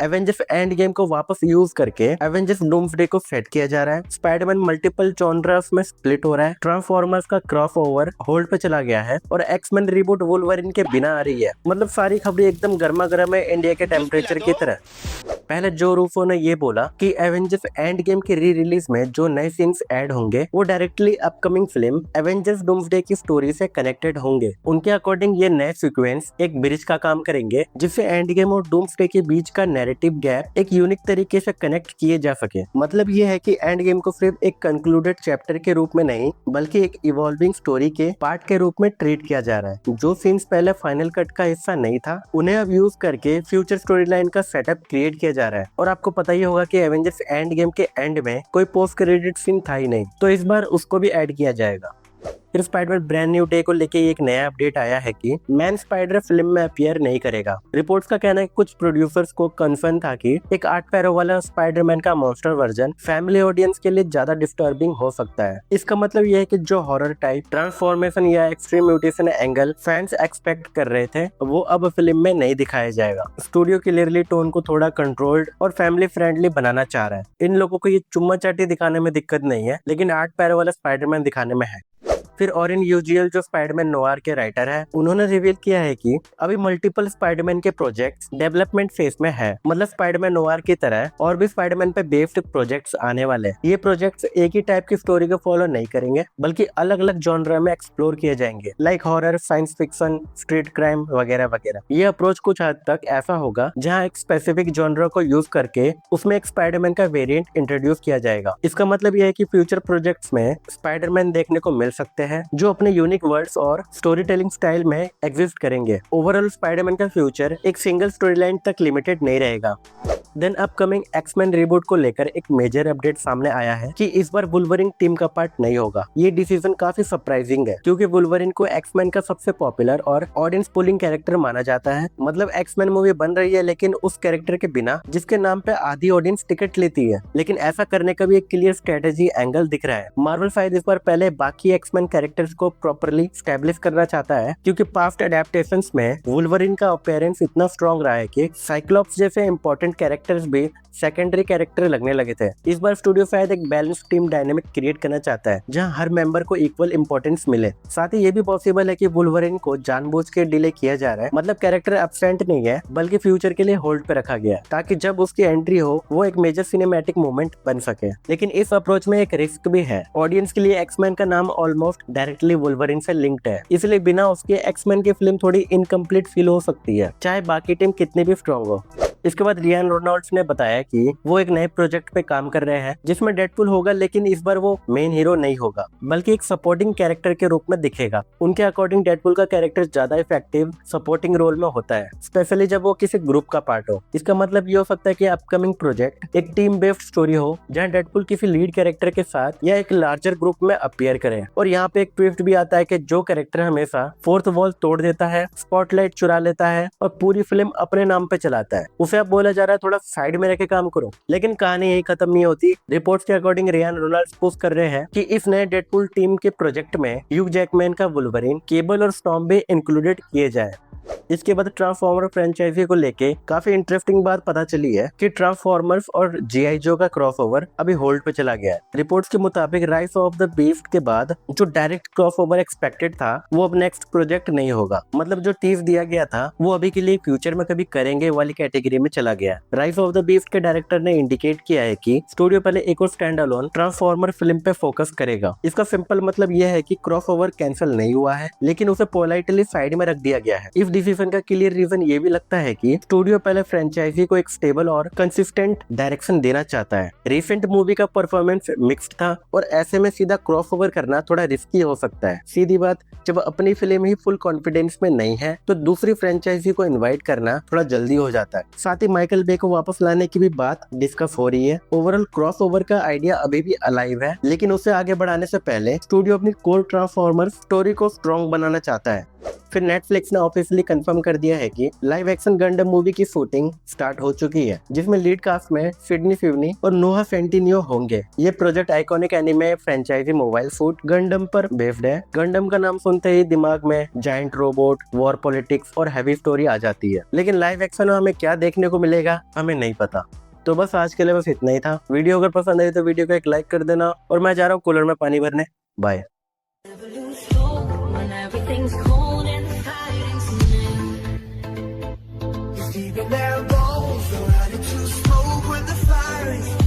Avengers end game को वापस use करके एवेंजर्स डूम्सडे को सेट किया जा रहा है। स्पाइडरमैन मल्टीपल जॉनर्स में स्प्लिट हो रहा है। ट्रांसफॉर्मर्स का क्रॉसओवर होल्ड पे चला गया है और एक्समैन रिबूट वुल्वरिन के बिना आ रही है। मतलब सारी खबरें एकदम गर्मा गर्म है, इंडिया के टेम्परेचर की तरह। पहले जो रूफो ने ये बोला कि एवेंजर्स एंड गेम की री रिलीज में जो नए सीन्स ऐड होंगे वो directly upcoming film Avengers doomsday की स्टोरी से कनेक्टेड होंगे। उनके अकॉर्डिंग ये नए सीक्वेंस एक ब्रिज का काम करेंगे जिससे एंड गेम और डूम्सडे के बीच का नैरेटिव गैप एक यूनिक तरीके से कनेक्ट किए जा सके। मतलब ये है कि एंड गेम को सिर्फ एक कंक्लूडेड चैप्टर के रूप में नहीं बल्कि एक इवॉल्विंग स्टोरी के पार्ट के रूप में ट्रीट किया जा रहा है। जो सीन्स पहले फाइनल कट का हिस्सा नहीं था उन्हें अब यूज करके फ्यूचर स्टोरी लाइन का सेटअप क्रिएट किया जा रहा है। और आपको पता ही होगा कि एवेंजर्स एंड गेम के एंड में कोई पोस्ट क्रेडिट सीन था ही नहीं, तो इस बार उसको भी ऐड किया जाएगा। फिर स्पाइडरमैन ब्रांड न्यू डे को लेके एक नया अपडेट आया है कि मैन स्पाइडर फिल्म में अपीयर नहीं करेगा। रिपोर्ट्स का कहना है कि कुछ प्रोड्यूसर्स को कंसर्न था कि एक 8 पैरों वाला स्पाइडरमैन का मॉन्स्टर वर्जन फैमिली ऑडियंस के लिए ज्यादा डिस्टर्बिंग हो सकता है। इसका मतलब यह है कि जो हॉरर टाइप ट्रांसफॉर्मेशन या extreme mutation angle fans expect कर रहे थे वो अब फिल्म में नहीं दिखाया जाएगा। स्टूडियो क्लियरली टोन को थोड़ा कंट्रोल्ड और फैमिली फ्रेंडली बनाना चाह रहा है। इन लोगों को ये चुम्मा चाटी दिखाने में दिक्कत नहीं है, लेकिन 8 पैरों वाला स्पाइडरमैन दिखाने में है। फिर ऑरेन यूजियल जो स्पाइडरमैन नोवार के राइटर है उन्होंने रिवील किया है कि अभी मल्टीपल स्पाइडरमैन के प्रोजेक्ट्स डेवलपमेंट फेज में है। मतलब स्पाइडरमैन नोवार की तरह और भी स्पाइडरमैन पे बेस्ड प्रोजेक्ट्स आने वाले हैं। ये प्रोजेक्ट्स एक ही टाइप की स्टोरी को फॉलो नहीं करेंगे बल्कि अलग अलग जॉनर में एक्सप्लोर किए जाएंगे, like horror, science fiction, street crime वगैरह वगैरह। ये अप्रोच कुछ हद तक ऐसा होगा जहाँ एक स्पेसिफिक जॉनर को यूज करके उसमें एक स्पाइडरमैन का वेरिएंट इंट्रोड्यूस किया जाएगा। इसका मतलब यह है कि फ्यूचर प्रोजेक्ट्स में स्पाइडरमैन देखने को मिल सकते हैं जो अपने यूनिक वर्ड्स और स्टोरी टेलिंग स्टाइल में एग्जिस्ट करेंगे। ओवरऑल स्पाइडरमैन का फ्यूचर एक सिंगल स्टोरी लाइन तक लिमिटेड नहीं रहेगा। देन अपकमिंग एक्समैन रिबूट को लेकर एक मेजर अपडेट सामने आया है कि इस बार वुल्वरिन टीम का पार्ट नहीं होगा। ये डिसीजन काफी सरप्राइजिंग है क्योंकि वुल्वरिन को एक्समैन का सबसे पॉपुलर और ऑडियंस पुलिंग कैरेक्टर माना जाता है। मतलब एक्समैन मूवी बन रही है लेकिन उस कैरेक्टर के बिना जिसके नाम पे आधी ऑडियंस टिकट लेती है। लेकिन ऐसा करने का भी एक क्लियर स्ट्रेटेजी एंगल दिख रहा है। मार्वल शायद इस बार पहले बाकी एक्समैन कैरेक्टर्स को प्रॉपर्ली स्टैब्लिश करना चाहता है क्योंकि पास्ट एडेप्टेशंस में वुल्वरिन का अपीयरेंस इतना स्ट्रॉन्ग रहा है कि साइक्लॉप्स जैसे इंपॉर्टेंट कैरेक्टर्स भी सेकेंडरी कैरेक्टर लगने लगे थे। इस बार स्टूडियो शायद एक बैलेंस टीम डायनेमिक क्रिएट करना चाहता है जहां हर मेंबर को इक्वल इंपॉर्टेंस मिले। साथ ही ये भी पॉसिबल है कि वुल्वरिन को जानबूझ के डिले किया जा रहा है। मतलब कैरेक्टर एब्सेंट नहीं है बल्कि फ्यूचर के लिए होल्ड पे रखा गया है ताकि जब उसकी एंट्री हो वो एक मेजर सिनेमैटिक मोमेंट बन सके। लेकिन इस अप्रोच में एक रिस्क भी है। ऑडियंस के लिए एक्समैन का नाम ऑलमोस्ट डायरेक्टली वुल्वरिन से लिंक्ड है, इसलिए बिना उसके एक्समैन की फिल्म थोड़ी इनकम्प्लीट फील हो सकती है चाहे बाकी टीम कितनी भी स्ट्रॉन्ग हो। इसके बाद रियान रेनॉल्ड्स ने बताया कि वो एक नए प्रोजेक्ट पे काम कर रहे हैं जिसमें डेडपुल होगा, लेकिन इस बार वो मेन हीरो नहीं होगा बल्कि एक सपोर्टिंग कैरेक्टर के रूप में दिखेगा। उनके अकॉर्डिंग डेडपुल का कैरेक्टर ज्यादा इफेक्टिव सपोर्टिंग रोल में होता है, स्पेशली जब वो किसी ग्रुप का पार्ट हो। इसका मतलब ये हो सकता है कि अपकमिंग प्रोजेक्ट एक टीम बेस्ड स्टोरी हो जहाँ डेडपुल किसी लीड कैरेक्टर के साथ या एक लार्जर ग्रुप में अपीयर करे। और यहाँ पे एक ट्विस्ट भी आता है कि जो कैरेक्टर हमेशा फोर्थ वॉल तोड़ देता है, स्पॉटलाइट चुरा लेता है और पूरी फिल्म अपने नाम पे चलाता है, उसे अब बोला जा रहा है थोड़ा साइड में रह के काम करो। लेकिन कहानी यही खत्म नहीं होती। रिपोर्ट्स के अकॉर्डिंग रियान रेनॉल्ड्स पुश कर रहे हैं कि इस नए डेडपुल टीम के प्रोजेक्ट में ह्यू जैकमैन का वुल्वरिन, केबल और स्टॉर्म भी इंक्लूडेड किए जाए। इसके बाद ट्रांसफॉर्मर फ्रेंचाइजी को लेके काफी इंटरेस्टिंग बात पता चली है कि ट्रांसफॉर्मर्स और जीआई जो का क्रॉसओवर अभी होल्ड पे चला गया है। रिपोर्ट्स के मुताबिक राइज ऑफ द बीस्ट के बाद जो डायरेक्ट क्रॉसओवर एक्सपेक्टेड था वो अब नेक्स्ट प्रोजेक्ट नहीं होगा। मतलब जो टीज दिया गया था वो अभी के लिए फ्यूचर में कभी करेंगे वाली कैटेगरी में चला गया। राइज ऑफ द बीस्ट के डायरेक्टर ने इंडिकेट किया है कि स्टूडियो पहले एक और स्टैंड अलोन ट्रांसफॉर्मर फिल्म पे फोकस करेगा। इसका सिंपल मतलब यह है कि क्रॉसओवर कैंसिल नहीं हुआ है लेकिन उसे पोलाइटली साइड में रख दिया गया है। इस डिसीजन का क्लियर रीजन ये भी लगता है कि स्टूडियो पहले फ्रेंचाइजी को एक स्टेबल और कंसिस्टेंट डायरेक्शन देना चाहता है। रिसेंट मूवी का परफॉर्मेंस मिक्स्ड था और ऐसे में सीधा क्रॉसओवर करना थोड़ा रिस्की हो सकता है। सीधी बात, जब अपनी फिल्म ही फुल कॉन्फिडेंस में नहीं है तो दूसरी फ्रेंचाइजी को इनवाइट करना थोड़ा जल्दी हो जाता है। साथ ही माइकल बे को वापस लाने की भी बात डिस्कस हो रही है। ओवरऑल क्रॉसओवर का आइडिया अभी भी अलाइव है लेकिन उसे आगे बढ़ाने से पहले स्टूडियो अपनी कोर ट्रांसफॉर्मर स्टोरी को स्ट्रॉन्ग बनाना चाहता है। फिर नेटफ्लिक्स ने ऑफिशियली कंफर्म कर दिया है कि लाइव एक्शन गंडम मूवी की शूटिंग स्टार्ट हो चुकी है, जिसमें लीड कास्ट में सिडनी स्विफ्नी और नोहा सेंटिनियो होंगे। ये project iconic anime franchise mobile suit Gundam पर बेस्ड है। गंडम का नाम सुनते ही दिमाग में जायंट रोबोट, वॉर पॉलिटिक्स और हैवी स्टोरी आ जाती है, लेकिन लाइव एक्शन में हमें क्या देखने को मिलेगा हमें नहीं पता। तो बस आज के लिए बस इतना ही था। वीडियो अगर पसंद आई तो वीडियो को एक लाइक कर देना, और मैं जा रहा हूँ कूलर में पानी भरने। Bye. Even their bones are ready to smoke when the fire is